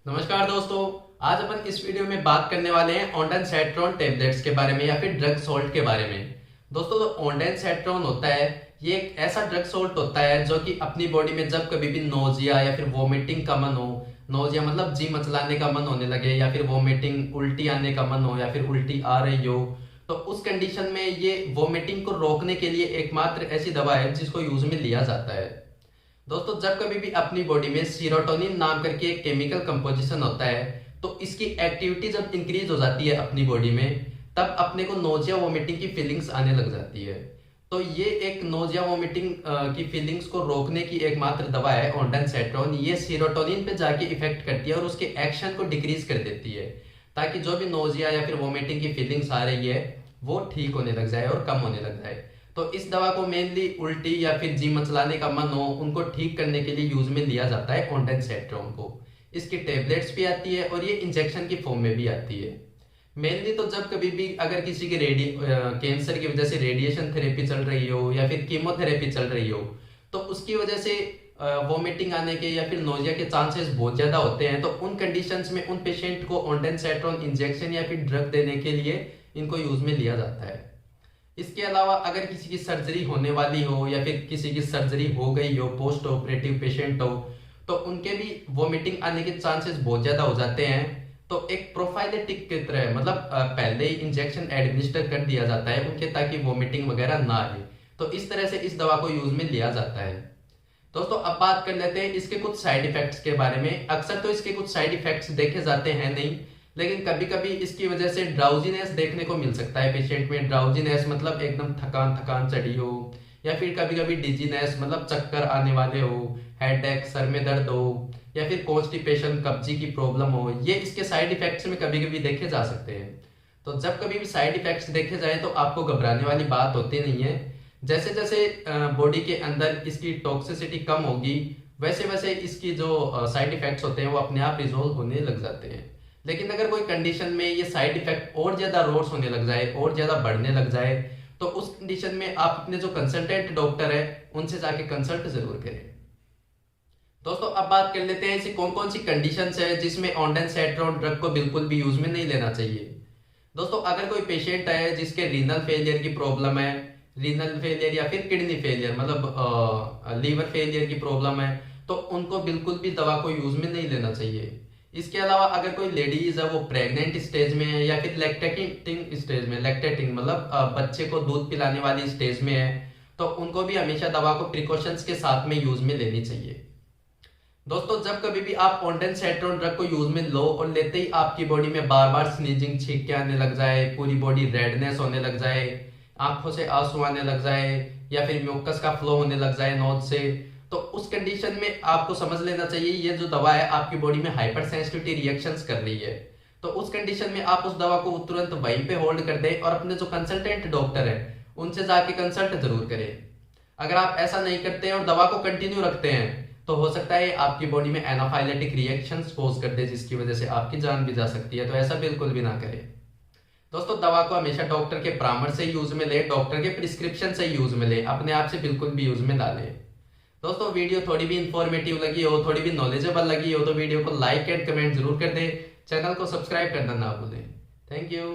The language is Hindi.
नमस्कार दोस्तों। आज अपन इस वीडियो में बात करने वाले हैं ऑन्डेनसेट्रॉन टेबलेट्स के बारे में या फिर ड्रग सॉल्ट के बारे में। दोस्तों, जो ऑन्डेनसेट्रॉन होता है ये एक ऐसा ड्रग सॉल्ट होता है जो कि अपनी बॉडी में जब कभी भी नोजिया या फिर वोमिटिंग का मन हो, नोजिया मतलब जी मचलाने का मन होने लगे, या फिर वोमिटिंग उल्टी आने का मन हो, या फिर उल्टी आ रही हो, तो उस कंडीशन में ये वोमिटिंग को रोकने के लिए एकमात्र ऐसी दवा है जिसको यूज में लिया जाता है। दोस्तों, जब कभी भी अपनी बॉडी में सीरोटोनिन नाम करके एक केमिकल कंपोजिशन होता है, तो इसकी एक्टिविटी जब इंक्रीज हो जाती है अपनी बॉडी में, तब अपने को नोजिया वोमिटिंग की फीलिंग्स आने लग जाती है। तो ये एक नोजिया वोमिटिंग की फीलिंग्स को रोकने की एकमात्र दवा है ऑन्डेनसेट्रॉन। ये सीरोटोनिन पे जाके इफेक्ट करती है और उसके एक्शन को डिक्रीज कर देती है, ताकि जो भी नोजिया या फिर वोमिटिंग की फीलिंग्स आ रही है वो ठीक होने लग जाए और कम होने लग जाए। तो इस दवा को मेनली उल्टी या फिर जी मचलाने का मन हो उनको ठीक करने के लिए यूज में लिया जाता है ऑन्डेनसेट्रॉन को। इसकी टेबलेट्स भी आती है और ये इंजेक्शन की फॉर्म में भी आती है। मेनली तो जब कभी भी अगर किसी के कैंसर की वजह से रेडिएशन थेरेपी चल रही हो या फिर कीमोथेरेपी चल रही हो, तो उसकी वजह से वोमिटिंग आने के या फिर नोजिया के चांसेस बहुत ज्यादा होते हैं। तो उन कंडीशंस में उन पेशेंट को ऑन्डेनसेट्रॉन इंजेक्शन या फिर ड्रग देने के लिए इनको यूज में लिया जाता है। इसके अलावा अगर किसी की सर्जरी होने वाली हो या फिर किसी की सर्जरी हो गई हो, पोस्ट ऑपरेटिव पेशेंट हो, तो उनके भी वोमिटिंग आने के चांसेस बहुत ज्यादा हो जाते हैं। तो एक प्रोफाइलेटिक की तरह मतलब पहले ही इंजेक्शन एडमिनिस्टर कर दिया जाता है उनके, ताकि वोमिटिंग वगैरह ना आए। तो इस तरह से इस दवा को यूज में लिया जाता है। दोस्तों, अब बात कर लेते हैं इसके कुछ साइड इफेक्ट्स के बारे में। अक्सर तो इसके कुछ साइड इफेक्ट्स देखे जाते हैं नहीं, लेकिन कभी कभी इसकी वजह से ड्राउजीनेस देखने को मिल सकता है पेशेंट में। ड्राउजीनेस मतलब एकदम थकान थकान चढ़ी हो, या फिर कभी कभी डिजीनेस मतलब चक्कर आने वाले हो, हेडेक सर में दर्द हो, या फिर कॉन्स्टिपेशन कब्जी की प्रॉब्लम हो। ये इसके साइड इफेक्ट्स में कभी कभी देखे जा सकते हैं। तो जब कभी भी साइड इफेक्ट्स देखे जाए तो आपको घबराने वाली बात होती नहीं है। जैसे जैसे बॉडी के अंदर इसकी टॉक्सिसिटी कम होगी, वैसे वैसे इसकी जो साइड इफेक्ट्स होते हैं वो अपने आप रिजोल्व होने लग जाते हैं। लेकिन अगर कोई कंडीशन में ये साइड इफेक्ट और ज्यादा रोर्स होने लग जाए, और ज्यादा बढ़ने लग जाए, तो उस कंडीशन में आप अपने जो कंसल्टेंट डॉक्टर है उनसे जाके कंसल्ट जरूर करें। दोस्तों, अब बात कर लेते हैं ऐसी कौन कौन सी कंडीशंस है जिसमें ऑन्डेनसेट्रॉन ड्रग को बिल्कुल भी यूज में नहीं लेना चाहिए। दोस्तों, अगर कोई पेशेंट है जिसके रीनल फेलियर की प्रॉब्लम है, रीनल फेलियर या फिर किडनी फेलियर मतलब लीवर फेलियर की प्रॉब्लम है, तो उनको बिल्कुल भी दवा को यूज में नहीं लेना चाहिए। इसके अलावा अगर कोई लेडीज है वो प्रेग्नेंट स्टेज में है या फिर लैक्टेटिंग स्टेज में, लैक्टेटिंग मतलब बच्चे को दूध पिलाने वाली स्टेज में है, तो उनको भी हमेशा दवा को प्रिकॉशंस के साथ में यूज में लेनी चाहिए। दोस्तों, जब कभी भी आप ऑन्डेनसेट्रॉन ड्रग को यूज में लो और लेते ही आपकी बॉडी में बार बार स्नीजिंग छींके आने लग जाए, पूरी बॉडी रेडनेस होने लग जाए, आंखों से आंसू आने लग जाए, या फिर म्यूकस का फ्लो होने लग जाए नोज से, तो उस कंडीशन में आपको समझ लेना चाहिए ये जो दवा है आपकी बॉडी में हाइपर सेंसिटिविटी रिएक्शंस कर रही है। तो उस कंडीशन में आप उस दवा को तुरंत वहीं पे होल्ड कर दें और अपने जो कंसल्टेंट डॉक्टर है उनसे जाके कंसल्ट जरूर करें। अगर आप ऐसा नहीं करते हैं और दवा को कंटिन्यू रखते हैं, तो हो सकता है आपकी बॉडी में एनाफाइलेटिक रिएक्शंस पोज कर दे, जिसकी वजह से आपकी जान भी जा सकती है। तो ऐसा बिल्कुल भी ना करें। दोस्तों, दवा को हमेशा डॉक्टर के परामर्श से यूज में ले, डॉक्टर के प्रिस्क्रिप्शन से यूज में ले, अपने आप से बिल्कुल भी यूज में ना ले। दोस्तों, वीडियो थोड़ी भी इंफॉर्मेटिव लगी हो, थोड़ी भी नॉलेजेबल लगी हो, तो वीडियो को लाइक एंड कमेंट जरूर कर दे। चैनल को सब्सक्राइब करना ना भूलें। Thank you.